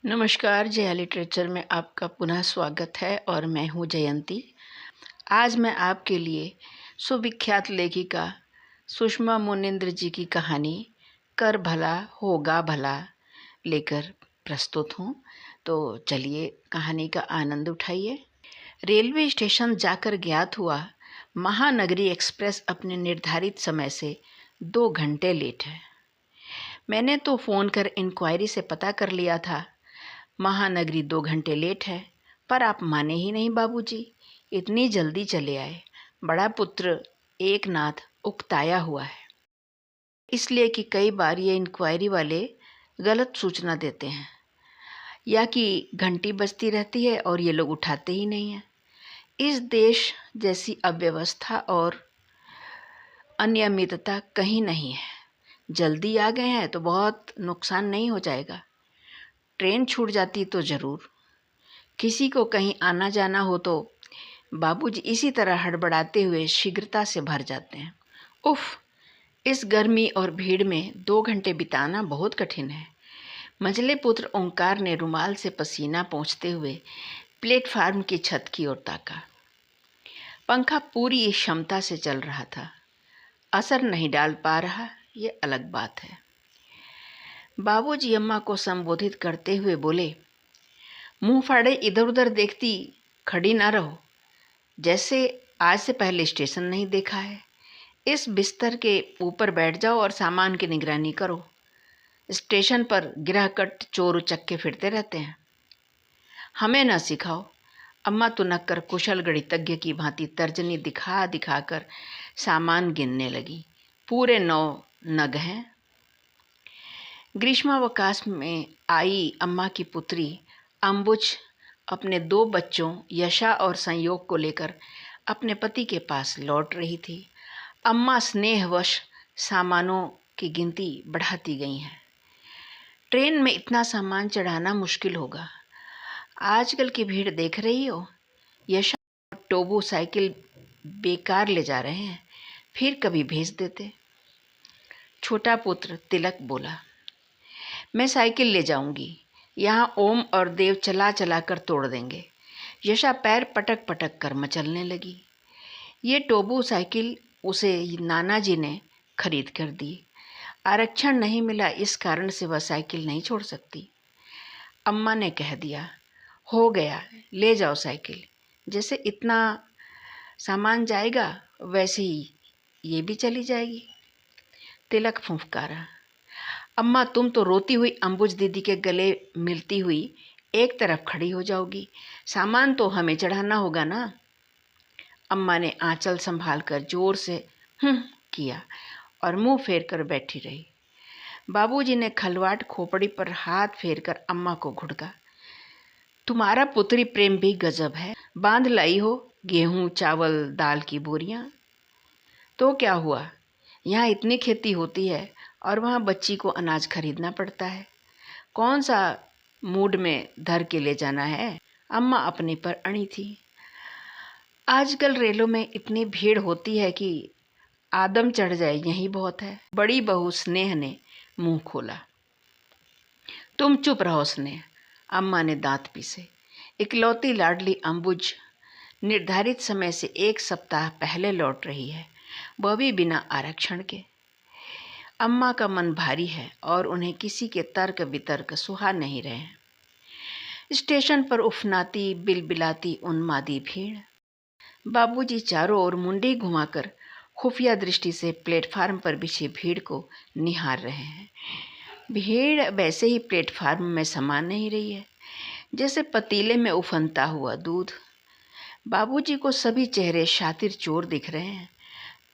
नमस्कार, जया लिटरेचर में आपका पुनः स्वागत है और मैं हूँ जयंती। आज मैं आपके लिए सुविख्यात लेखिका सुषमा मुनिंद्र जी की कहानी कर भला होगा भला लेकर प्रस्तुत हूँ। तो चलिए कहानी का आनंद उठाइए। रेलवे स्टेशन जाकर ज्ञात हुआ महानगरी एक्सप्रेस अपने निर्धारित समय से 2 घंटे लेट है। मैंने तो फ़ोन कर इंक्वायरी से पता कर लिया था महानगरी 2 घंटे लेट है, पर आप माने ही नहीं बाबूजी, इतनी जल्दी चले आए। बड़ा पुत्र एकनाथ उकताया हुआ है, इसलिए कि कई बार ये इंक्वायरी वाले गलत सूचना देते हैं या कि घंटी बजती रहती है और ये लोग उठाते ही नहीं हैं। इस देश जैसी अव्यवस्था और अनियमितता कहीं नहीं है। जल्दी आ गए हैं तो बहुत नुकसान नहीं हो जाएगा। ट्रेन छूट जाती तो ज़रूर। किसी को कहीं आना जाना हो तो बाबूजी इसी तरह हड़बड़ाते हुए शीघ्रता से भर जाते हैं। उफ़, इस गर्मी और भीड़ में 2 घंटे बिताना बहुत कठिन है। मंझले पुत्र ओंकार ने रुमाल से पसीना पोंछते हुए प्लेटफार्म की छत की ओर ताका। पंखा पूरी क्षमता से चल रहा था। असर नहीं डाल पा रहा, ये अलग बात है। बाबूजी अम्मा को संबोधित करते हुए बोले, मुंह फाड़े इधर उधर देखती खड़ी ना रहो, जैसे आज से पहले स्टेशन नहीं देखा है। इस बिस्तर के ऊपर बैठ जाओ और सामान की निगरानी करो। स्टेशन पर गिरहकट चोर उचक्के फिरते रहते हैं। हमें न सिखाओ। अम्मा तुनक कर कुशल गणितज्ञ की भांति तर्जनी दिखा दिखाकर सामान गिनने लगी। पूरे 9 नग हैं। ग्रीष्मावकाश में आई अम्मा की पुत्री अंबुज अपने 2 बच्चों यशा और संयोग को लेकर अपने पति के पास लौट रही थी। अम्मा स्नेहवश सामानों की गिनती बढ़ाती गई हैं। ट्रेन में इतना सामान चढ़ाना मुश्किल होगा। आजकल की भीड़ देख रही हो। यशा और टोबू साइकिल बेकार ले जा रहे हैं, फिर कभी भेज देते। छोटा पुत्र तिलक बोला, मैं साइकिल ले जाऊंगी, यहाँ ओम और देव चला चला कर तोड़ देंगे। यशा पैर पटक पटक कर मचलने लगी। ये टोबू साइकिल उसे नाना जी ने खरीद कर दी। आरक्षण नहीं मिला, इस कारण से वह साइकिल नहीं छोड़ सकती। अम्मा ने कह दिया, हो गया, ले जाओ साइकिल। जैसे इतना सामान जाएगा वैसे ही ये भी चली जाएगी। तिलक फुंफकारा, अम्मा तुम तो रोती हुई अंबुज दीदी के गले मिलती हुई एक तरफ खड़ी हो जाओगी। सामान तो हमें चढ़ाना होगा ना। अम्मा ने आंचल संभाल कर जोर से किया और मुंह फेर कर बैठी रही। बाबूजी ने खलवाट खोपड़ी पर हाथ फेर कर अम्मा को घुड़का, तुम्हारा पुत्री प्रेम भी गजब है। बांध लाई हो गेहूं चावल दाल की बोरियां। तो क्या हुआ, यहाँ इतनी खेती होती है और वहाँ बच्ची को अनाज खरीदना पड़ता है। कौन सा मूड में धर के ले जाना है। अम्मा अपने पर अड़ी थी। आजकल रेलों में इतनी भीड़ होती है कि आदम चढ़ जाए यही बहुत है। बड़ी बहू स्नेह ने मुंह खोला। तुम चुप रहो स्नेह, अम्मा ने दांत पीसे। इकलौती लाडली अंबुज निर्धारित समय से 1 सप्ताह पहले लौट रही है, वह भी बिना आरक्षण के। अम्मा का मन भारी है और उन्हें किसी के तर्क वितर्क सुहा नहीं रहे हैं। स्टेशन पर उफनाती बिलबिलाती उन्मादी भीड़। बाबूजी चारों ओर मुंडी घुमाकर खुफिया दृष्टि से प्लेटफार्म पर बिछी भीड़ को निहार रहे हैं। भीड़ वैसे ही प्लेटफार्म में समा नहीं रही है, जैसे पतीले में उफनता हुआ दूध। बाबूजी को सभी चेहरे शातिर चोर दिख रहे हैं।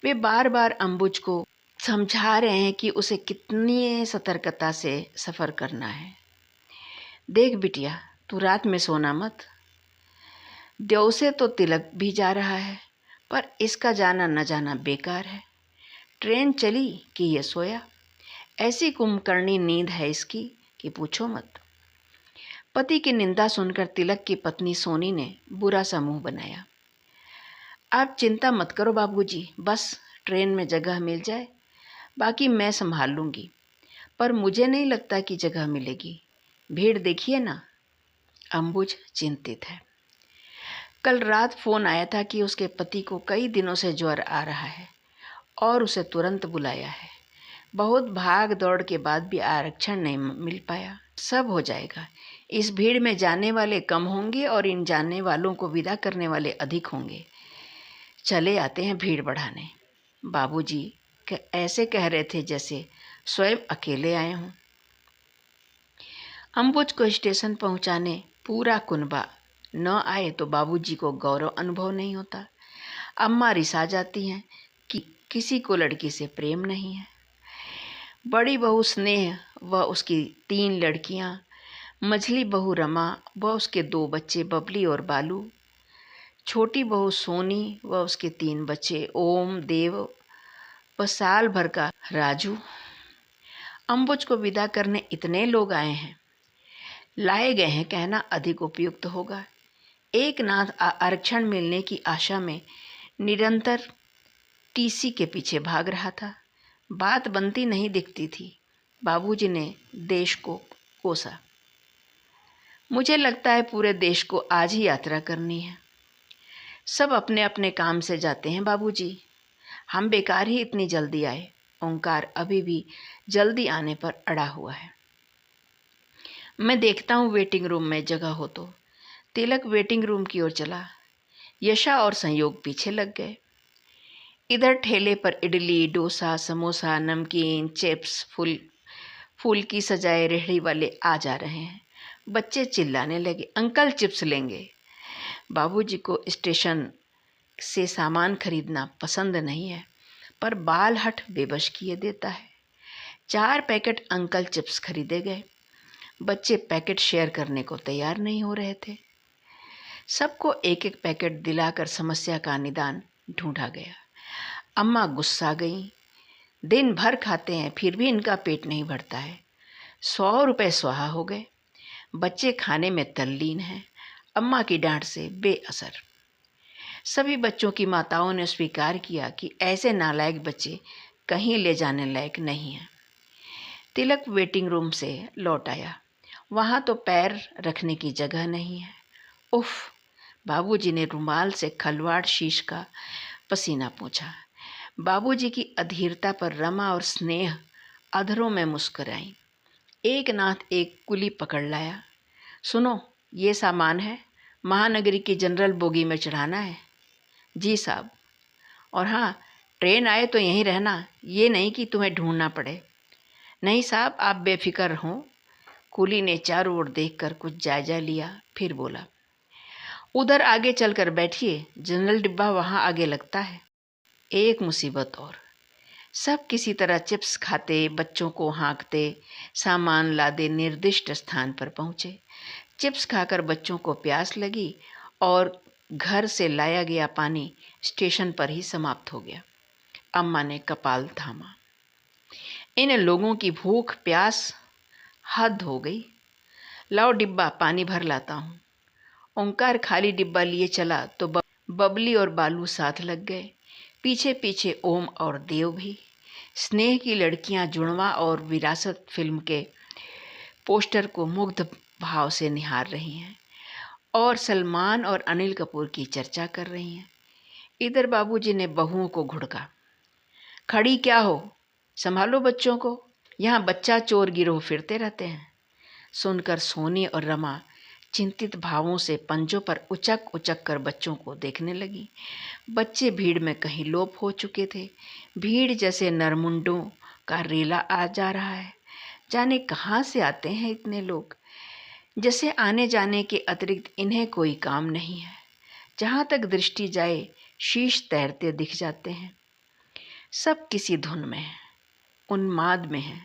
वे बार बार अंबुज को समझा रहे हैं कि उसे कितनी सतर्कता से सफ़र करना है। देख बिटिया, तू रात में सोना मत। देव से तो तिलक भी जा रहा है, पर इसका जाना न जाना बेकार है। ट्रेन चली कि ये सोया। ऐसी कुंभकर्णी नींद है इसकी कि पूछो मत। पति की निंदा सुनकर तिलक की पत्नी सोनी ने बुरा सा मुंह बनाया। आप चिंता मत करो बाबूजी, बस ट्रेन में जगह मिल जाए, बाकी मैं संभाल लूँगी। पर मुझे नहीं लगता कि जगह मिलेगी। भीड़ देखिए ना। अंबुज चिंतित है। कल रात फ़ोन आया था कि उसके पति को कई दिनों से ज्वर आ रहा है और उसे तुरंत बुलाया है। बहुत भाग दौड़ के बाद भी आरक्षण नहीं मिल पाया। सब हो जाएगा। इस भीड़ में जाने वाले कम होंगे और इन जाने वालों को विदा करने वाले अधिक होंगे। चले आते हैं भीड़ बढ़ाने। बाबूजी ऐसे कह रहे थे जैसे स्वयं अकेले आए हों। अंबुज को स्टेशन पहुंचाने पूरा कुनबा न आए तो बाबूजी को गौरव अनुभव नहीं होता। अम्मा रिसा जाती हैं कि किसी को लड़की से प्रेम नहीं है। बड़ी बहू स्नेह व उसकी 3 लड़कियां, मझली बहू रमा व उसके 2 बच्चे बबली और बालू, छोटी बहू सोनी व उसके 3 बच्चे ओम, देव व साल भर का राजू। अंबुज को विदा करने इतने लोग आए हैं। लाए गए हैं कहना अधिक उपयुक्त होगा। एक नाथ आरक्षण मिलने की आशा में निरंतर टीसी के पीछे भाग रहा था। बात बनती नहीं दिखती थी। बाबूजी ने देश को कोसा। मुझे लगता है पूरे देश को आज ही यात्रा करनी है। सब अपने अपने काम से जाते हैं बाबूजी। हम बेकार ही इतनी जल्दी आए। ओंकार अभी भी जल्दी आने पर अड़ा हुआ है। मैं देखता हूँ वेटिंग रूम में जगह हो तो। तिलक वेटिंग रूम की ओर चला। यशा और संयोग पीछे लग गए। इधर ठेले पर इडली, डोसा, समोसा, नमकीन, चिप्स, फूल की सजाए रेहड़ी वाले आ जा रहे हैं। बच्चे चिल्लाने लगे, अंकल चिप्स लेंगे। बाबूजी को स्टेशन से सामान खरीदना पसंद नहीं है, पर बाल हट बेबस किए देता है। 4 पैकेट अंकल चिप्स खरीदे गए। बच्चे पैकेट शेयर करने को तैयार नहीं हो रहे थे। सबको एक एक पैकेट दिलाकर समस्या का निदान ढूंढा गया। अम्मा गुस्सा गई। दिन भर खाते हैं फिर भी इनका पेट नहीं भरता है। 100 रुपये स्वाहा हो गए। बच्चे खाने में तल्लीन हैं। अम्मा की डांट से बेअसर। सभी बच्चों की माताओं ने स्वीकार किया कि ऐसे नालायक बच्चे कहीं ले जाने लायक नहीं हैं। तिलक वेटिंग रूम से लौट आया। वहाँ तो पैर रखने की जगह नहीं है। उफ! बाबूजी ने रुमाल से खलवाड़ शीश का पसीना पोंछा। बाबूजी की अधीरता पर रमा और स्नेह अधरों में मुस्कुराई। एक नाथ एक कुली पकड़ लाया। सुनो, ये सामान है, महानगरी की जनरल बोगी में चढ़ाना है। जी साहब। और हाँ, ट्रेन आए तो यहीं रहना, ये नहीं कि तुम्हें ढूंढना पड़े। नहीं साहब, आप बेफिक्र हों। कुली ने चारों ओर देखकर कुछ जायजा लिया, फिर बोला, उधर आगे चलकर बैठिए, जनरल डिब्बा वहाँ आगे लगता है। एक मुसीबत और। सब किसी तरह चिप्स खाते, बच्चों को हाँकते, सामान लादे निर्दिष्ट स्थान पर पहुँचे। चिप्स खाकर बच्चों को प्यास लगी और घर से लाया गया पानी स्टेशन पर ही समाप्त हो गया। अम्मा ने कपाल थामा। इन लोगों की भूख प्यास हद हो गई। लाओ डिब्बा, पानी भर लाता हूँ। ओंकार खाली डिब्बा लिए चला तो बबली और बालू साथ लग गए। पीछे पीछे ओम और देव भी। स्नेह की लड़कियां जुड़वा और विरासत फिल्म के पोस्टर को मुग्ध भाव से निहार रही हैं और सलमान और अनिल कपूर की चर्चा कर रही हैं। इधर बाबूजी ने बहुओं को घुड़का। खड़ी क्या हो, संभालो बच्चों को, यहाँ बच्चा चोर गिरोह फिरते रहते हैं। सुनकर सोनी और रमा चिंतित भावों से पंजों पर उचक उचक कर बच्चों को देखने लगी। बच्चे भीड़ में कहीं लोप हो चुके थे। भीड़ जैसे नरमुंडों का रेला आ जा रहा है। जाने कहाँ से आते हैं इतने लोग, जैसे आने जाने के अतिरिक्त इन्हें कोई काम नहीं है। जहाँ तक दृष्टि जाए शीश तैरते दिख जाते हैं। सब किसी धुन में है, उन्माद में है।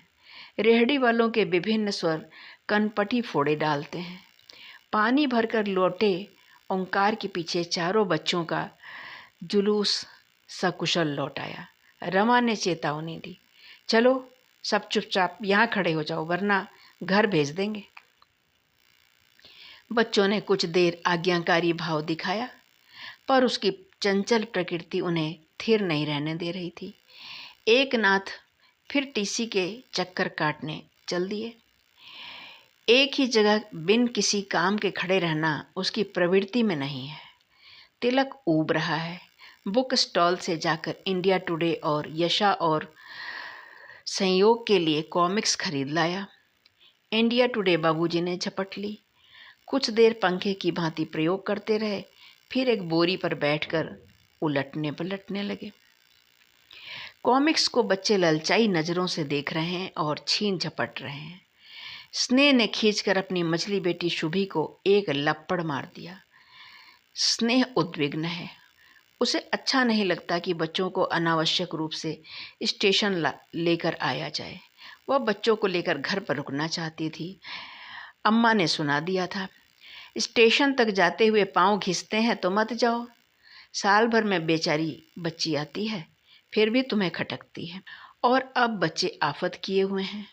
रेहड़ी वालों के विभिन्न स्वर कनपटी फोड़े डालते हैं। पानी भरकर लौटे ओंकार के पीछे चारों बच्चों का जुलूस सकुशल लौट आया। रमा ने चेतावनी दी, चलो सब चुपचाप यहाँ खड़े हो जाओ वरना घर भेज देंगे। बच्चों ने कुछ देर आज्ञाकारी भाव दिखाया, पर उसकी चंचल प्रकृति उन्हें थिर नहीं रहने दे रही थी। एक नाथ फिर टीसी के चक्कर काटने चल दिए। एक ही जगह बिन किसी काम के खड़े रहना उसकी प्रवृत्ति में नहीं है। तिलक ऊब रहा है। बुक स्टॉल से जाकर इंडिया टुडे और यशा और संयोग के लिए कॉमिक्स खरीद लाया। इंडिया टुडे बाबूजी ने झपट ली। कुछ देर पंखे की भांति प्रयोग करते रहे, फिर एक बोरी पर बैठकर उलटने पलटने लगे। कॉमिक्स को बच्चे ललचाई नज़रों से देख रहे हैं और छीन झपट रहे हैं। स्नेह ने खींचकर अपनी मछली बेटी शुभी को एक लपड़ मार दिया। स्नेह उद्विग्न है। उसे अच्छा नहीं लगता कि बच्चों को अनावश्यक रूप से स्टेशन लेकर आया जाए। वह बच्चों को लेकर घर पर रुकना चाहती थी। अम्मा ने सुना दिया था, स्टेशन तक जाते हुए पाँव घिसते हैं तो मत जाओ। साल भर में बेचारी बच्ची आती है, फिर भी तुम्हें खटकती है। और अब बच्चे आफत किए हुए हैं।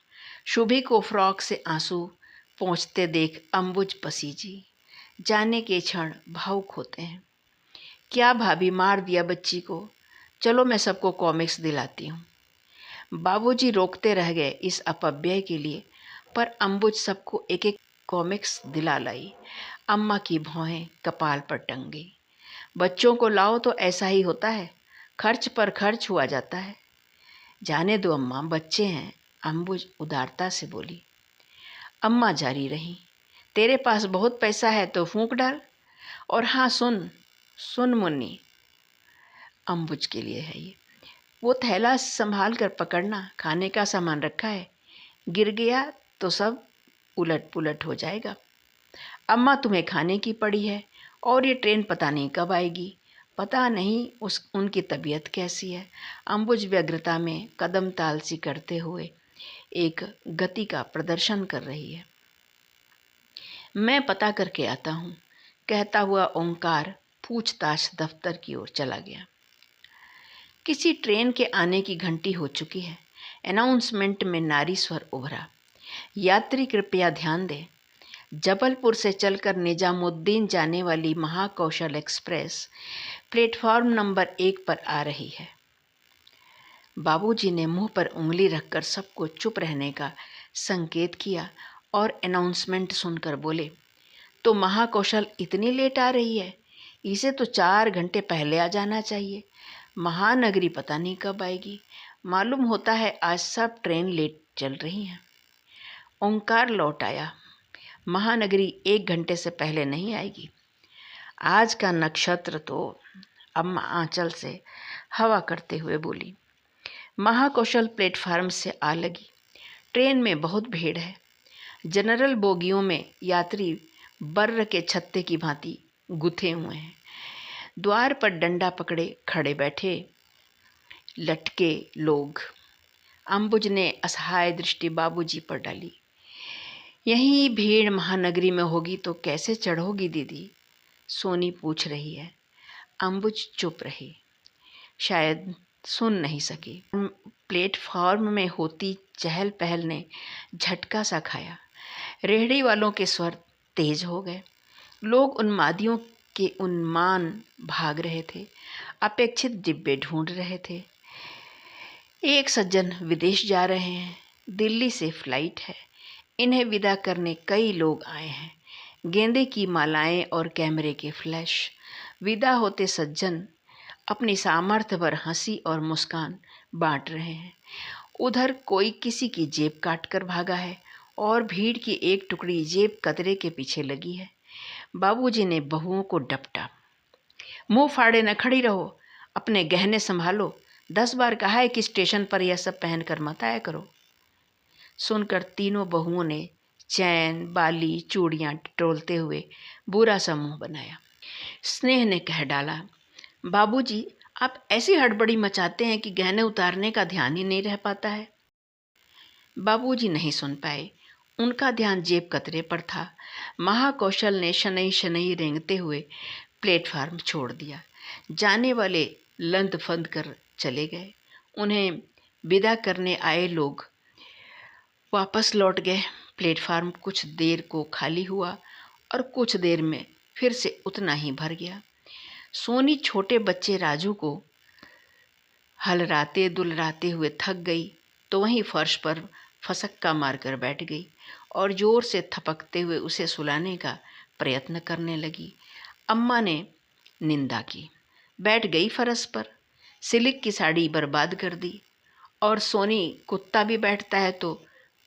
शुभी को फ्रॉक से आंसू पहुँचते देख अम्बुज पसीजी। जाने के क्षण भावुक होते हैं। क्या भाभी, मार दिया बच्ची को? चलो मैं सबको कॉमिक्स दिलाती हूँ। बाबूजी रोकते रह गए इस अपव्यय के लिए, पर अम्बुज सबको एक एक कॉमिक्स दिला लाई। अम्मा की भौहें कपाल पर टंग गई। बच्चों को लाओ तो ऐसा ही होता है, खर्च पर खर्च हुआ जाता है। जाने दो अम्मा, बच्चे हैं, अम्बुज उदारता से बोली। अम्मा जारी रही, तेरे पास बहुत पैसा है तो फूंक डाल। और हाँ सुन सुन मुन्नी, अम्बुज के लिए है ये, वो थैला संभाल कर पकड़ना, खाने का सामान रखा है, गिर गया तो सब उलट पुलट हो जाएगा। अम्मा तुम्हें खाने की पड़ी है, और ये ट्रेन पता नहीं कब आएगी, पता नहीं उनकी तबीयत कैसी है। अम्बुज व्यग्रता में कदम ताल सी करते हुए एक गति का प्रदर्शन कर रही है। मैं पता करके आता हूँ, कहता हुआ ओंकार पूछताछ दफ्तर की ओर चला गया। किसी ट्रेन के आने की घंटी हो चुकी है। अनाउंसमेंट में नारी स्वर उभरा, यात्री कृपया ध्यान दें, जबलपुर से चलकर निजामुद्दीन जाने वाली महाकौशल एक्सप्रेस प्लेटफॉर्म नंबर 1 पर आ रही है। बाबूजी ने मुंह पर उंगली रखकर सबको चुप रहने का संकेत किया और अनाउंसमेंट सुनकर बोले, तो महाकौशल इतनी लेट आ रही है? इसे तो 4 घंटे पहले आ जाना चाहिए। महानगरी पता नहीं कब आएगी। मालूम होता है आज सब ट्रेन लेट चल रही हैं। ओंकार लौट आया। महानगरी 1 घंटे से पहले नहीं आएगी। आज का नक्षत्र तो, अम्मा आंचल से हवा करते हुए बोली। महाकौशल प्लेटफार्म से आ लगी। ट्रेन में बहुत भीड़ है। जनरल बोगियों में यात्री बर्र के छत्ते की भांति गुथे हुए हैं। द्वार पर डंडा पकड़े खड़े बैठे लटके लोग। अम्बुज ने असहाय दृष्टि बाबूजी पर डाली। यही भीड़ महानगरी में होगी तो कैसे चढ़ोगी दीदी? सोनी पूछ रही है। अम्बुज चुप रही, शायद सुन नहीं सकी। प्लेटफॉर्म में होती चहल पहल ने झटका सा खाया। रेहड़ी वालों के स्वर तेज हो गए। लोग उन्मादियों के उन्मान भाग रहे थे, अपेक्षित डिब्बे ढूंढ रहे थे। एक सज्जन विदेश जा रहे हैं, दिल्ली से फ्लाइट है, इन्हें विदा करने कई लोग आए हैं। गेंदे की मालाएं और कैमरे के फ्लैश। विदा होते सज्जन अपनी सामर्थ्य भर हंसी और मुस्कान बांट रहे हैं। उधर कोई किसी की जेब काट कर भागा है और भीड़ की एक टुकड़ी जेब कतरे के पीछे लगी है। बाबूजी ने बहुओं को डपटा, मुंह फाड़े न खड़ी रहो, अपने गहने संभालो, 10 बार कहा है कि स्टेशन पर यह सब पहन कर मत आया करो। सुनकर तीनों बहुओं ने चैन, बाली, चूड़ियाँ टटोलते हुए बुरा सा मुंह बनाया। स्नेह ने कह डाला, बाबूजी आप ऐसी हड़बड़ी मचाते हैं कि गहने उतारने का ध्यान ही नहीं रह पाता है। बाबूजी नहीं सुन पाए, उनका ध्यान जेब कतरे पर था। महाकौशल ने शनैई शनैई रेंगते हुए प्लेटफार्म छोड़ दिया। जाने वाले लंद फंद कर चले गए। उन्हें विदा करने आए लोग वापस लौट गए। प्लेटफार्म कुछ देर को खाली हुआ और कुछ देर में फिर से उतना ही भर गया। सोनी छोटे बच्चे राजू को हलराते दुलराते हुए थक गई तो वहीं फर्श पर फसक्का मारकर बैठ गई और जोर से थपकते हुए उसे सुलाने का प्रयत्न करने लगी। अम्मा ने निंदा की, बैठ गई फरस पर, सिल्क की साड़ी बर्बाद कर दी। और सोनी कुत्ता भी बैठता है तो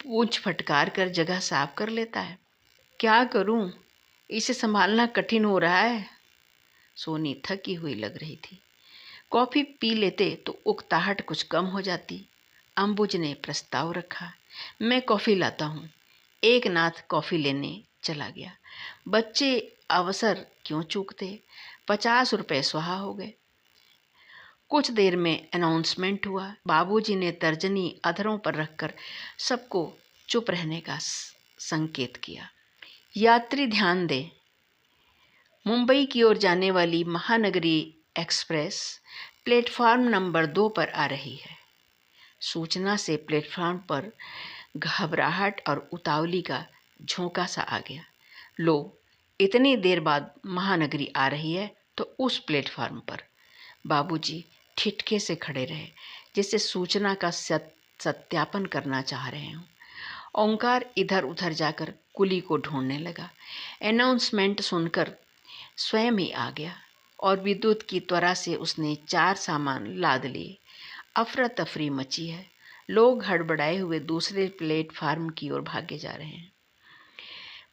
पूंछ फटकार कर जगह साफ कर लेता है। क्या करूं, इसे संभालना कठिन हो रहा है। सोनी थकी हुई लग रही थी। कॉफ़ी पी लेते तो उकताहट कुछ कम हो जाती। अंबुज ने प्रस्ताव रखा, मैं कॉफ़ी लाता हूँ। एकनाथ कॉफ़ी लेने चला गया। बच्चे अवसर क्यों चूकते। 50 रुपये स्वाहा हो गए। कुछ देर में अनाउंसमेंट हुआ। बाबूजी ने तर्जनी अधरों पर रखकर सबको चुप रहने का संकेत किया। यात्री ध्यान दें, मुंबई की ओर जाने वाली महानगरी एक्सप्रेस प्लेटफार्म नंबर 2 पर आ रही है। सूचना से प्लेटफार्म पर घबराहट और उतावली का झोंका सा आ गया। लो, इतनी देर बाद महानगरी आ रही है तो उस प्लेटफार्म पर। बाबूजी ठिठके से खड़े रहे, जिससे सूचना का सत्यापन करना चाह रहे हों। ओंकार इधर उधर जाकर कुली को ढूंढने लगा। अनाउंसमेंट सुनकर स्वयं ही आ गया और विद्युत की त्वरा से उसने 4 सामान लाद लिए। अफरा तफरी मची है। लोग हड़बड़ाए हुए दूसरे प्लेटफार्म की ओर भागे जा रहे हैं।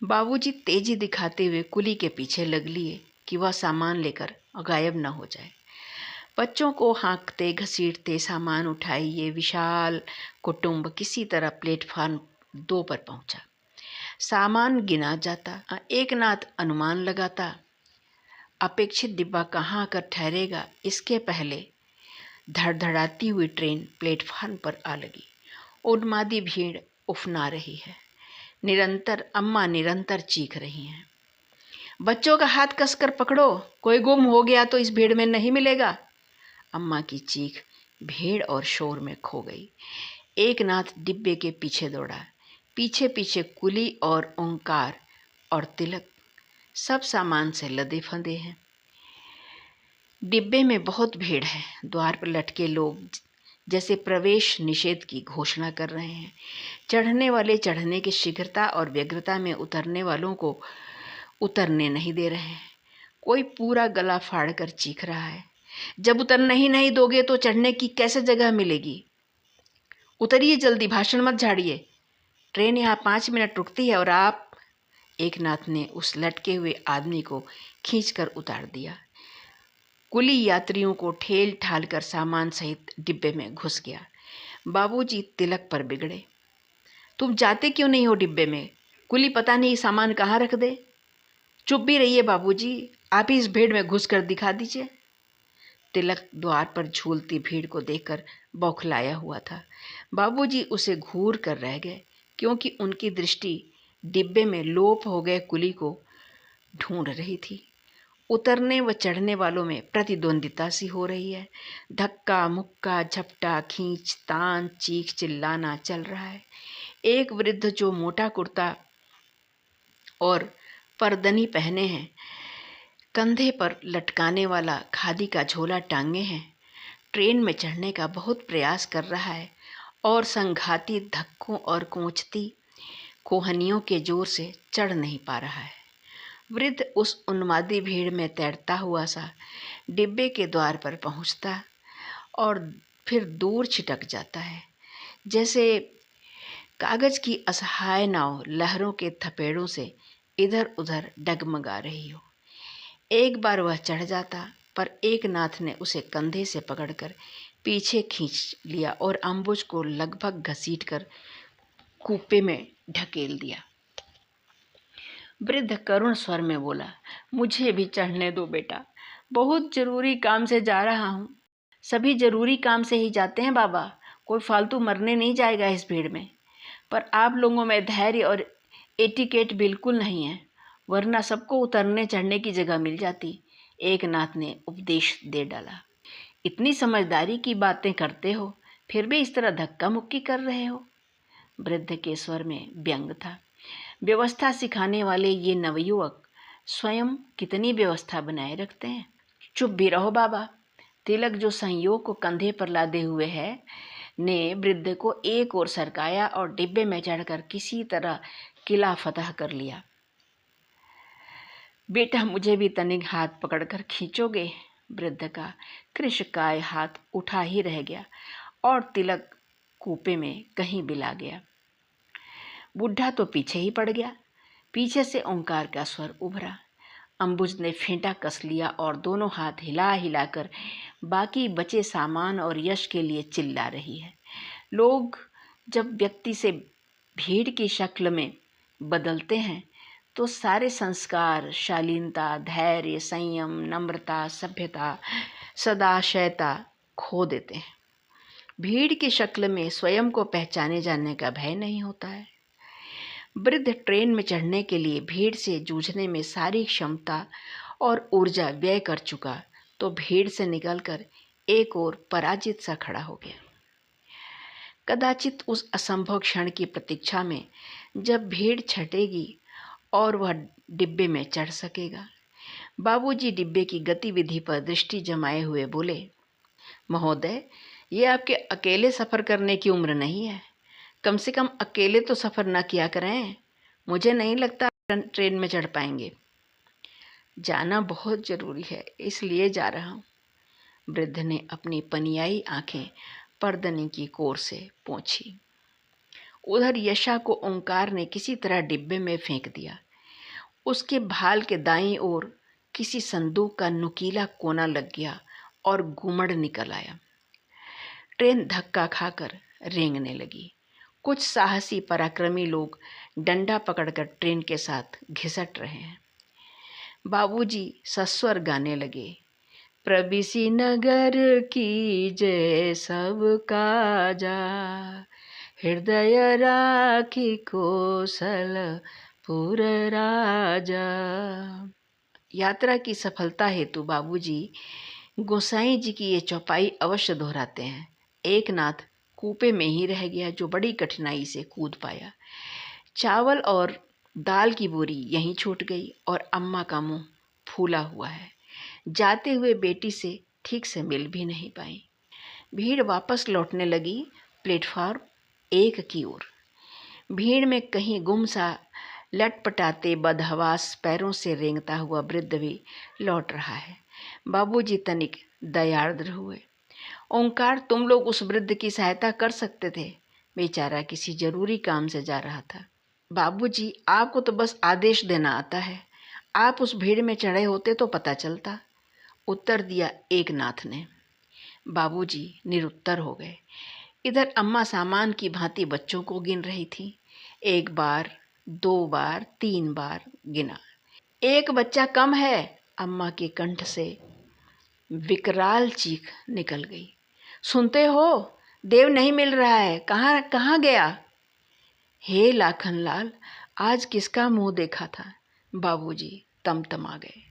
बाबूजी तेजी दिखाते हुए कुली के पीछे लग लिए कि वह सामान लेकर गायब न हो जाए। बच्चों को हाँकते घसीटते सामान उठाए ये विशाल कुटुंब किसी तरह प्लेटफार्म 2 पर पहुंचा। सामान गिना जाता, एकनाथ अनुमान लगाता, अपेक्षित डिब्बा कहाँ आकर ठहरेगा। इसके पहले धड़धड़ाती हुई ट्रेन प्लेटफार्म पर आ लगी। उन्मादी भीड़ उफना रही है। अम्मा निरंतर चीख रही हैं, बच्चों का हाथ कसकर पकड़ो, कोई गुम हो गया तो इस भीड़ में नहीं मिलेगा। अम्मा की चीख भीड़ और शोर में खो गई। एकनाथ डिब्बे के पीछे दौड़ा। पीछे पीछे कुली और ओंकार और तिलक सब सामान से लदे फंदे हैं। डिब्बे में बहुत भीड़ है। द्वार पर लटके लोग जैसे प्रवेश निषेध की घोषणा कर रहे हैं। चढ़ने वाले चढ़ने की शीघ्रता और व्यग्रता में उतरने वालों को उतरने नहीं दे रहे हैं। कोई पूरा गला फाड़कर चीख रहा है, जब उतरना ही नहीं दोगे तो चढ़ने की कैसे जगह मिलेगी। उतरिए जल्दी, भाषण मत झाड़िए, ट्रेन यहाँ 5 मिनट रुकती है और आप। एकनाथ ने उस लटके हुए आदमी को खींचकर उतार दिया। कुली यात्रियों को ठेल ठाल कर सामान सहित डिब्बे में घुस गया। बाबूजी तिलक पर बिगड़े, तुम जाते क्यों नहीं हो डिब्बे में। कुली पता नहीं सामान कहाँ रख दे। चुप भी रहिए बाबूजी, आप ही इस भीड़ में घुस कर दिखा दीजिए। तिलक द्वार पर झूलती भीड़ को देखकर बौखलाया हुआ था। बाबूजी उसे घूर कर रह गए, क्योंकि उनकी दृष्टि डिब्बे में लोप हो गए कुली को ढूंढ रही थी। उतरने व चढ़ने वालों में प्रतिद्वंदिता सी हो रही है। धक्का मुक्का, झपटा, खींच तान, चीख चिल्लाना चल रहा है। एक वृद्ध जो मोटा कुर्ता और परदनी पहने हैं, कंधे पर लटकाने वाला खादी का झोला टांगे हैं, ट्रेन में चढ़ने का बहुत प्रयास कर रहा है और संघाती धक्कों और कोंचती कोहनियों के जोर से चढ़ नहीं पा रहा है। वृद्ध उस उन्मादी भीड़ में तैरता हुआ सा डिब्बे के द्वार पर पहुंचता और फिर दूर छिटक जाता है, जैसे कागज की असहाय नाव लहरों के थपेड़ों से इधर उधर डगमगा रही हो। एक बार वह चढ़ जाता, पर एकनाथ ने उसे कंधे से पकड़कर पीछे खींच लिया और अंबुज को लगभग घसीटकर कूपे में ढकेल दिया। वृद्ध करुण स्वर में बोला, मुझे भी चढ़ने दो बेटा, बहुत जरूरी काम से जा रहा हूँ। सभी जरूरी काम से ही जाते हैं बाबा, कोई फालतू मरने नहीं जाएगा इस भीड़ में। पर आप लोगों में धैर्य और एटिकेट बिल्कुल नहीं है, वरना सबको उतरने चढ़ने की जगह मिल जाती। एकनाथ ने उपदेश दे डाला। इतनी समझदारी की बातें करते हो, फिर भी इस तरह धक्का मुक्की कर रहे हो। वृद्ध के स्वर में व्यंग था। व्यवस्था सिखाने वाले ये नवयुवक स्वयं कितनी व्यवस्था बनाए रखते हैं। चुप भी रहो बाबा। तिलक जो संयोग को कंधे पर लादे हुए है ने वृद्ध को एक ओर सरकाया और डिब्बे में चढ़कर किसी तरह किला फतह कर लिया। बेटा मुझे भी तनिक हाथ पकड़कर खींचोगे? वृद्ध का कृशकाय हाथ उठा ही रह गया और तिलक कूपे में कहीं बिला गया। बुढ़ा तो पीछे ही पड़ गया। पीछे से ओंकार का स्वर उभरा। अंबुज ने फेंटा कस लिया और दोनों हाथ हिला हिलाकर बाकी बचे सामान और यश के लिए चिल्ला रही है। लोग जब व्यक्ति से भीड़ की शक्ल में बदलते हैं तो सारे संस्कार, शालीनता, धैर्य, संयम, नम्रता, सभ्यता, सदाशयता खो देते हैं। भीड़ की शक्ल में स्वयं को पहचाने जाने का भय नहीं होता है। वृद्ध ट्रेन में चढ़ने के लिए भीड़ से जूझने में सारी क्षमता और ऊर्जा व्यय कर चुका तो भीड़ से निकलकर एक ओर पराजित सा खड़ा हो गया। कदाचित उस असंभव क्षण की प्रतीक्षा में जब भीड़ छटेगी और वह डिब्बे में चढ़ सकेगा। बाबूजी डिब्बे की गतिविधि पर दृष्टि जमाए हुए बोले, महोदय, ये आपके अकेले सफ़र करने की उम्र नहीं है। कम से कम अकेले तो सफ़र न किया करें। मुझे नहीं लगता ट्रेन में चढ़ पाएंगे। जाना बहुत ज़रूरी है, इसलिए जा रहा हूँ। वृद्ध ने अपनी पनियाई आंखें पर्दनी की कोर से पोंछी। उधर यशा को ओंकार ने किसी तरह डिब्बे में फेंक दिया। उसके भाल के दाईं ओर किसी संदूक का नुकीला कोना लग गया और घुमड़ निकल आया। ट्रेन धक्का खाकर रेंगने लगी। कुछ साहसी पराक्रमी लोग डंडा पकड़कर ट्रेन के साथ घिसट रहे हैं। बाबूजी सस्वर गाने लगे, प्रविसी नगर की जय सब काजा, हृदय राखी कौशलपुर राजा। यात्रा की सफलता हेतु बाबूजी गोसाई जी की ये चौपाई अवश्य दोहराते हैं। एक नाथ कूपे में ही रह गया जो बड़ी कठिनाई से कूद पाया। चावल और दाल की बोरी यहीं छूट गई और अम्मा का मुंह फूला हुआ है। जाते हुए बेटी से ठीक से मिल भी नहीं पाई। भीड़ वापस लौटने लगी प्लेटफार्म 1 की ओर। भीड़ में कहीं गुम सा लटपटाते बदहवास पैरों से रेंगता हुआ वृद्ध भी लौट रहा है। बाबूजी तनिक दयार्द्र हुए। ओंकार, तुम लोग उस वृद्ध की सहायता कर सकते थे। बेचारा किसी जरूरी काम से जा रहा था। बाबूजी, आपको तो बस आदेश देना आता है। आप उस भीड़ में चढ़े होते तो पता चलता, उत्तर दिया एक नाथ ने। बाबूजी निरुत्तर हो गए। इधर अम्मा सामान की भांति बच्चों को गिन रही थी। 1 बार, 2 बार, 3 बार गिना। 1 बच्चा कम है। अम्मा के कंठ से विकराल चीख निकल गई। सुनते हो, देव नहीं मिल रहा है। कहाँ कहाँ गया? हे लाखनलाल, आज किसका मुंह देखा था? बाबूजी तमतमा गए।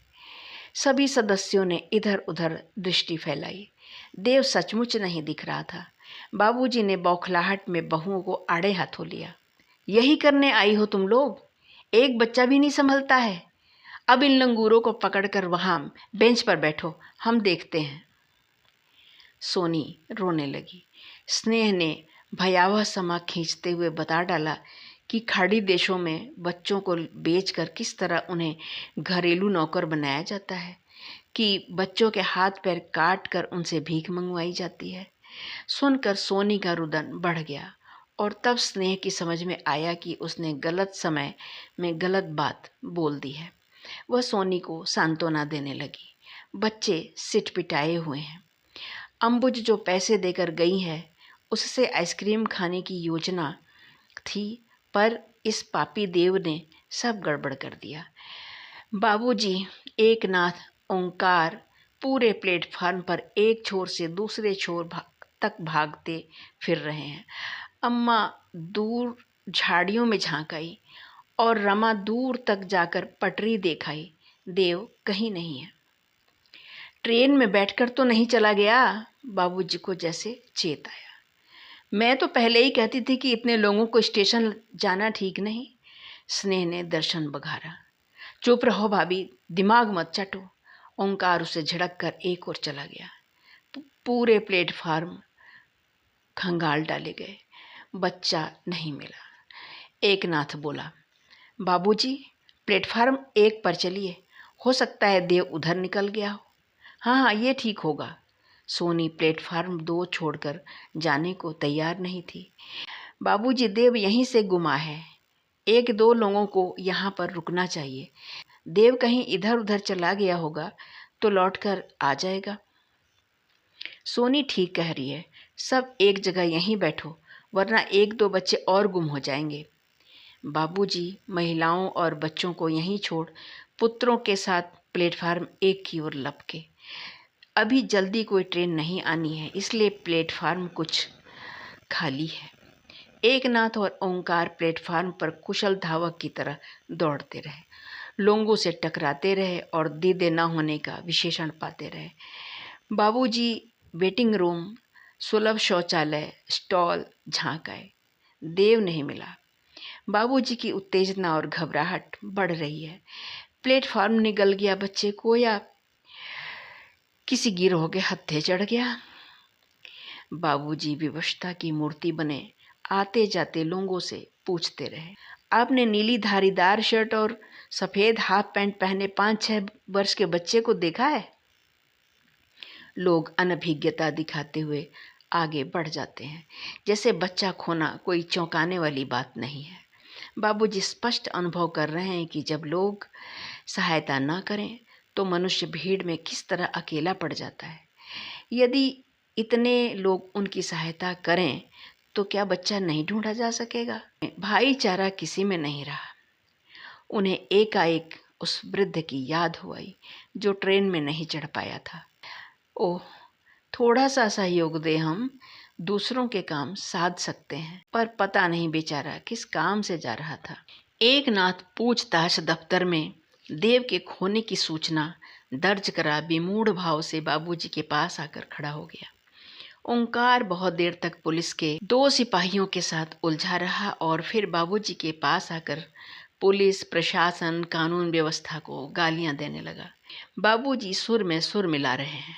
सभी सदस्यों ने इधर उधर दृष्टि फैलाई। देव सचमुच नहीं दिख रहा था। बाबूजी ने बौखलाहट में बहुओं को आड़े हाथों लिया। यही करने आई हो तुम लोग? एक बच्चा भी नहीं संभलता है। अब इन लंगूरों को पकड़कर वहां बेंच पर बैठो, हम देखते हैं। सोनी रोने लगी। स्नेह ने भयावह समा खींचते हुए बता डाला कि खाड़ी देशों में बच्चों को बेचकर किस तरह उन्हें घरेलू नौकर बनाया जाता है, कि बच्चों के हाथ पैर काट कर उनसे भीख मंगवाई जाती है। सुनकर सोनी का रुदन बढ़ गया और तब स्नेह की समझ में आया कि उसने गलत समय में गलत बात बोल दी है। वह सोनी को सांत्वना देने लगी। बच्चे सिटपिटाए हुए हैं। अंबुज जो पैसे देकर गई है उससे आइसक्रीम खाने की योजना थी, पर इस पापी देव ने सब गड़बड़ कर दिया। बाबूजी, एक नाथ, ओंकार पूरे प्लेटफार्म पर एक छोर से दूसरे छोर तक भागते फिर रहे हैं। अम्मा दूर झाड़ियों में झांक आई और रमा दूर तक जाकर पटरी देखाई। देव कहीं नहीं है। ट्रेन में बैठकर तो नहीं चला गया? बाबूजी को जैसे चेत आया। मैं तो पहले ही कहती थी कि इतने लोगों को स्टेशन जाना ठीक नहीं। स्नेह ने दर्शन बघारा। चुप रहो भाभी, दिमाग मत चाटो। ओंकार उसे झड़क कर एक ओर चला गया। पूरे प्लेटफार्म खंगाल डाले गए। बच्चा नहीं मिला। एक नाथ बोला, बाबूजी, प्लेटफार्म 1 पर चलिए, हो सकता है देव उधर निकल गया हो। हाँ हाँ, ये ठीक होगा। सोनी प्लेटफार्म 2 छोड़कर जाने को तैयार नहीं थी। बाबूजी, देव यहीं से गुमा है, 1-2 लोगों को यहाँ पर रुकना चाहिए। देव कहीं इधर उधर चला गया होगा तो लौटकर आ जाएगा। सोनी ठीक कह रही है, सब एक जगह यहीं बैठो, वरना 1-2 बच्चे और गुम हो जाएंगे। बाबूजी महिलाओं और बच्चों को यहीं छोड़ पुत्रों के साथ प्लेटफार्म 1 की ओर लपके। अभी जल्दी कोई ट्रेन नहीं आनी है, इसलिए प्लेटफार्म कुछ खाली है। एकनाथ और ओंकार प्लेटफार्म पर कुशल धावक की तरह दौड़ते रहे, लोगों से टकराते रहे और दीदे न होने का विशेषण पाते रहे। बाबूजी वेटिंग रूम, सुलभ शौचालय, स्टॉल झांक आए। देव नहीं मिला। बाबूजी की उत्तेजना और घबराहट बढ़ रही है। प्लेटफार्म निगल गया बच्चे को या किसी गिरोह के हत्थे चढ़ गया। बाबूजी विवशता की मूर्ति बने आते जाते लोगों से पूछते रहे, आपने नीली धारीदार शर्ट और सफ़ेद हाफ पैंट पहने 5-6 वर्ष के बच्चे को देखा है? लोग अनभिज्ञता दिखाते हुए आगे बढ़ जाते हैं, जैसे बच्चा खोना कोई चौंकाने वाली बात नहीं है। बाबूजी स्पष्ट अनुभव कर रहे हैं कि जब लोग सहायता न करें तो मनुष्य भीड़ में किस तरह अकेला पड़ जाता है। यदि इतने लोग उनकी सहायता करें तो क्या बच्चा नहीं ढूंढा जा सकेगा? भाईचारा किसी में नहीं रहा। उन्हें एकाएक उस वृद्ध की याद हो आई जो ट्रेन में नहीं चढ़ पाया था। ओह, थोड़ा सा सहयोग दे हम दूसरों के काम साध सकते हैं। पर पता नहीं बेचारा किस काम से जा रहा था। एकनाथ पूछताछ दफ्तर में देव के खोने की सूचना दर्ज करा विमूढ़ भाव से बाबूजी के पास आकर खड़ा हो गया। ओंकार बहुत देर तक पुलिस के 2 सिपाहियों के साथ उलझा रहा और फिर बाबूजी के पास आकर पुलिस, प्रशासन, कानून व्यवस्था को गालियां देने लगा। बाबूजी सुर में सुर मिला रहे हैं,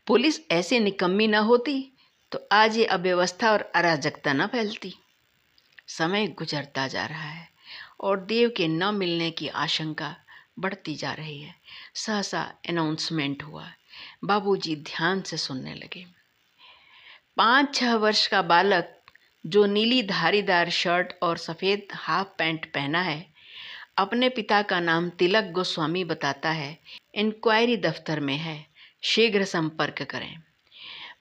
पुलिस ऐसे निकम्मी न होती तो आज ये अव्यवस्था और अराजकता न फैलती। समय गुजरता जा रहा है और देव के न मिलने की आशंका बढ़ती जा रही है। सहसा अनाउंसमेंट हुआ। बाबूजी ध्यान से सुनने लगे। 5-6 वर्ष का बालक जो नीली धारीदार शर्ट और सफ़ेद हाफ पैंट पहना है, अपने पिता का नाम तिलक गोस्वामी बताता है, इंक्वायरी दफ्तर में है, शीघ्र संपर्क करें।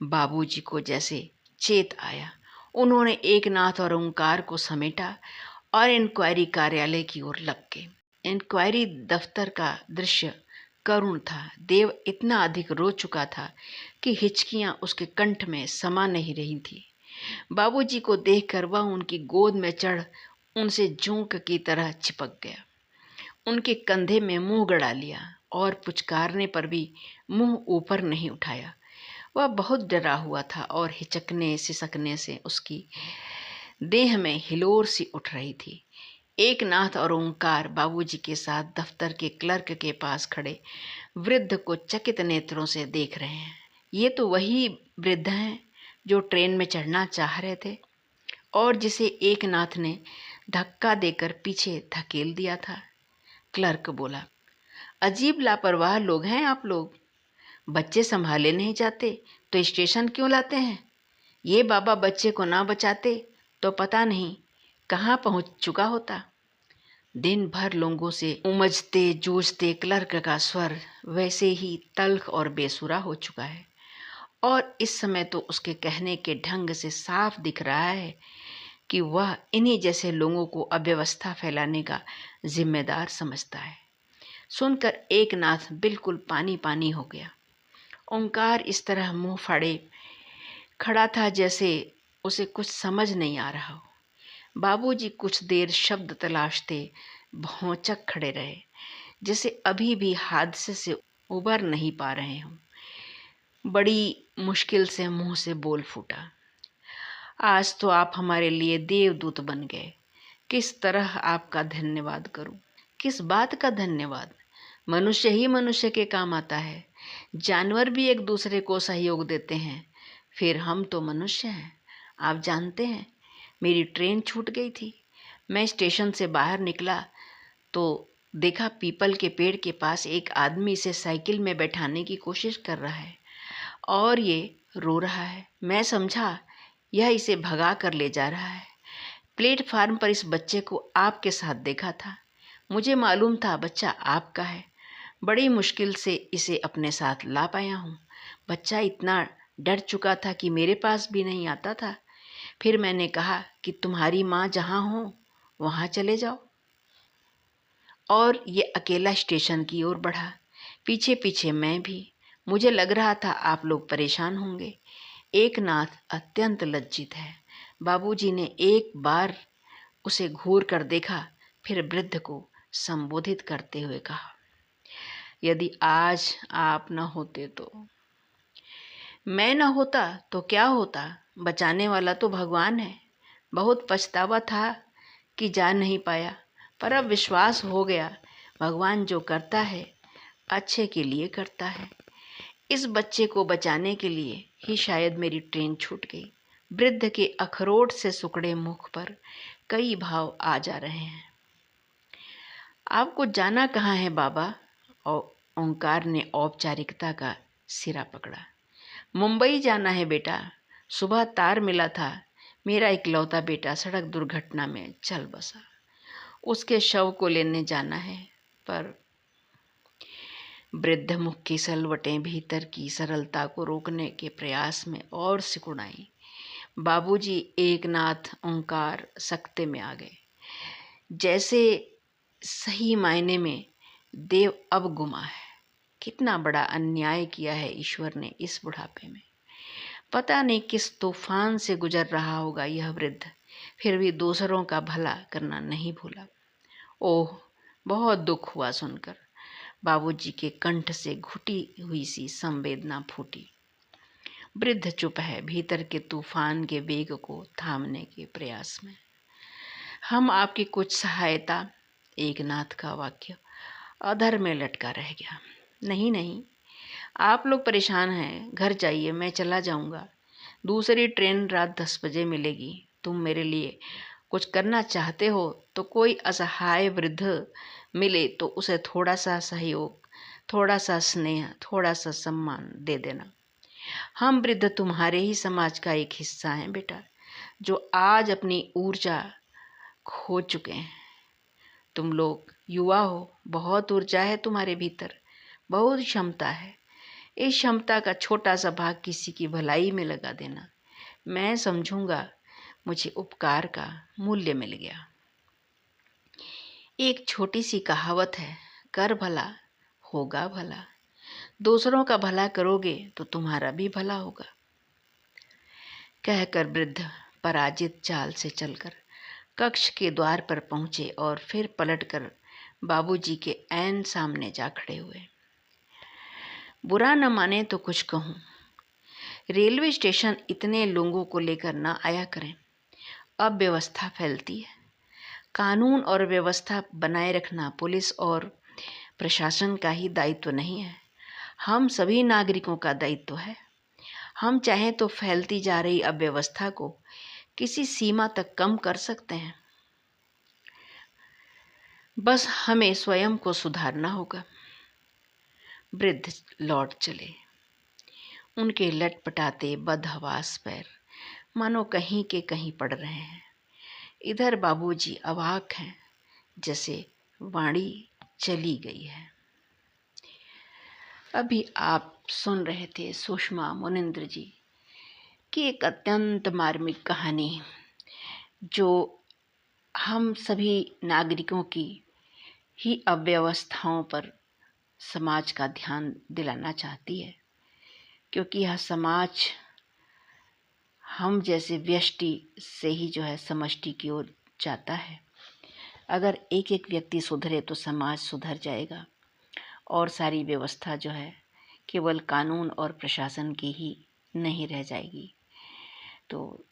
बाबूजी को जैसे चेत आया, उन्होंने एकनाथ और ओंकार को समेटा और इंक्वायरी कार्यालय की ओर लपके। इंक्वायरी दफ्तर का दृश्य करुण था। देव इतना अधिक रो चुका था कि हिचकियां उसके कंठ में समा नहीं रही थी। बाबूजी को देखकर वह उनकी गोद में चढ़ उनसे जोंक की तरह चिपक गया, उनके कंधे में मुंह गड़ा लिया और पुचकारने पर भी मुंह ऊपर नहीं उठाया। वह बहुत डरा हुआ था और हिचकने सिसकने से उसकी देह में हिलोर सी उठ रही थी। एकनाथ और ओंकार बाबूजी के साथ दफ्तर के क्लर्क के पास खड़े वृद्ध को चकित नेत्रों से देख रहे हैं। ये तो वही वृद्ध हैं जो ट्रेन में चढ़ना चाह रहे थे और जिसे एकनाथ ने धक्का देकर पीछे धकेल दिया था। क्लर्क बोला, अजीब लापरवाह लोग हैं आप लोग। बच्चे संभाले नहीं जाते तो स्टेशन क्यों लाते हैं? ये बाबा बच्चे को ना बचाते तो पता नहीं कहाँ पहुँच चुका होता। दिन भर लोगों से उमजते जूझते क्लर्क का स्वर वैसे ही तल्ख और बेसुरा हो चुका है और इस समय तो उसके कहने के ढंग से साफ दिख रहा है कि वह इन्हीं जैसे लोगों को अव्यवस्था फैलाने का जिम्मेदार समझता है। सुनकर एकनाथ बिल्कुल पानी पानी हो गया। ओंकार इस तरह मुंह फाड़े खड़ा था जैसे उसे कुछ समझ नहीं आ रहा हो। बाबूजी कुछ देर शब्द तलाशते भौंचक खड़े रहे, जैसे अभी भी हादसे से उबर नहीं पा रहे हों। बड़ी मुश्किल से मुंह से बोल फूटा, आज तो आप हमारे लिए देवदूत बन गए। किस तरह आपका धन्यवाद करूं? किस बात का धन्यवाद? मनुष्य ही मनुष्य के काम आता है। जानवर भी एक दूसरे को सहयोग देते हैं, फिर हम तो मनुष्य हैं। आप जानते हैं, मेरी ट्रेन छूट गई थी। मैं स्टेशन से बाहर निकला तो देखा पीपल के पेड़ के पास एक आदमी इसे साइकिल में बैठाने की कोशिश कर रहा है और ये रो रहा है। मैं समझा यह इसे भगा कर ले जा रहा है। प्लेटफार्म पर इस बच्चे को आपके साथ देखा था। मुझे मालूम था बच्चा आपका है। बड़ी मुश्किल से इसे अपने साथ ला पाया हूँ। बच्चा इतना डर चुका था कि मेरे पास भी नहीं आता था। फिर मैंने कहा कि तुम्हारी माँ जहाँ हो वहाँ चले जाओ, और ये अकेला स्टेशन की ओर बढ़ा, पीछे पीछे मैं भी। मुझे लग रहा था आप लोग परेशान होंगे। एकनाथ अत्यंत लज्जित है। बाबूजी ने एक बार उसे घूर कर देखा, फिर वृद्ध को संबोधित करते हुए कहा, यदि आज आप न होते तो। मैं न होता तो क्या होता? बचाने वाला तो भगवान है। बहुत पछतावा था कि जा नहीं पाया, पर अब विश्वास हो गया भगवान जो करता है अच्छे के लिए करता है। इस बच्चे को बचाने के लिए ही शायद मेरी ट्रेन छूट गई। वृद्ध के अखरोट से सिकुड़े मुख पर कई भाव आ जा रहे हैं। आपको जाना कहाँ है बाबा? और ओंकार ने औपचारिकता का सिरा पकड़ा। मुंबई जाना है बेटा। सुबह तार मिला था। मेरा इकलौता बेटा सड़क दुर्घटना में चल बसा। उसके शव को लेने जाना है। पर वृद्ध मुख की सलवटें भीतर की सरलता को रोकने के प्रयास में और सिकुड़ाई। बाबूजी, एकनाथ, ओंकार सकते में आ गए। जैसे सही मायने में देव अब गुमा है। कितना बड़ा अन्याय किया है ईश्वर ने इस बुढ़ापे में। पता नहीं किस तूफान से गुजर रहा होगा यह वृद्ध, फिर भी दूसरों का भला करना नहीं भूला। ओह, बहुत दुख हुआ सुनकर। बाबूजी के कंठ से घुटी हुई सी संवेदना फूटी। वृद्ध चुप है, भीतर के तूफान के वेग को थामने के प्रयास में। हम आपकी कुछ सहायता। एकनाथ का वाक्य अधर में लटका रह गया। नहीं नहीं, आप लोग परेशान हैं, घर जाइए, मैं चला जाऊंगा। दूसरी ट्रेन रात 10 बजे मिलेगी। तुम मेरे लिए कुछ करना चाहते हो तो कोई असहाय वृद्ध मिले तो उसे थोड़ा सा सहयोग, थोड़ा सा स्नेह, थोड़ा सा सम्मान दे देना। हम वृद्ध तुम्हारे ही समाज का एक हिस्सा हैं बेटा, जो आज अपनी ऊर्जा खो चुके हैं। तुम लोग युवा हो, बहुत ऊर्जा है तुम्हारे भीतर, बहुत क्षमता है। इस क्षमता का छोटा सा भाग किसी की भलाई में लगा देना, मैं समझूंगा मुझे उपकार का मूल्य मिल गया। एक छोटी सी कहावत है, कर भला होगा भला। दूसरों का भला करोगे तो तुम्हारा भी भला होगा। कहकर वृद्ध पराजित चाल से चलकर कक्ष के द्वार पर पहुंचे और फिर पलटकर बाबूजी के ऐन सामने जा खड़े हुए। बुरा न माने तो कुछ कहूँ, रेलवे स्टेशन इतने लोगों को लेकर ना आया करें। अब व्यवस्था फैलती है। कानून और व्यवस्था बनाए रखना पुलिस और प्रशासन का ही दायित्व नहीं है, हम सभी नागरिकों का दायित्व है। हम चाहें तो फैलती जा रही अव्यवस्था को किसी सीमा तक कम कर सकते हैं। बस हमें स्वयं को सुधारना होगा। वृद्ध लौट चले। उनके लटपटाते बदहवास पैर मानो कहीं के कहीं पड़ रहे हैं। इधर बाबूजी अवाक हैं, जैसे वाणी चली गई है। अभी आप सुन रहे थे सुषमा मुनिंद्र जी की एक अत्यंत मार्मिक कहानी, जो हम सभी नागरिकों की ही अव्यवस्थाओं पर समाज का ध्यान दिलाना चाहती है, क्योंकि यह समाज हम जैसे व्यष्टि से ही जो है समष्टि की ओर जाता है। अगर एक एक व्यक्ति सुधरे तो समाज सुधर जाएगा और सारी व्यवस्था जो है केवल कानून और प्रशासन की ही नहीं रह जाएगी। तो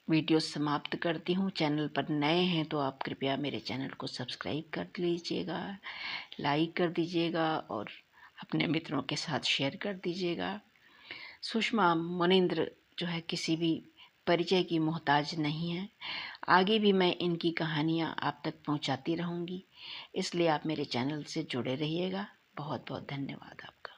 वीडियो समाप्त करती हूँ। चैनल पर नए हैं तो आप कृपया मेरे चैनल को सब्सक्राइब कर लीजिएगा, लाइक कर दीजिएगा और अपने मित्रों के साथ शेयर कर दीजिएगा। सुषमा मुनिंद्र जो है किसी भी परिचय की मोहताज नहीं हैं। आगे भी मैं इनकी कहानियाँ आप तक पहुँचाती रहूँगी, इसलिए आप मेरे चैनल से जुड़े रहिएगा। बहुत बहुत धन्यवाद आपका।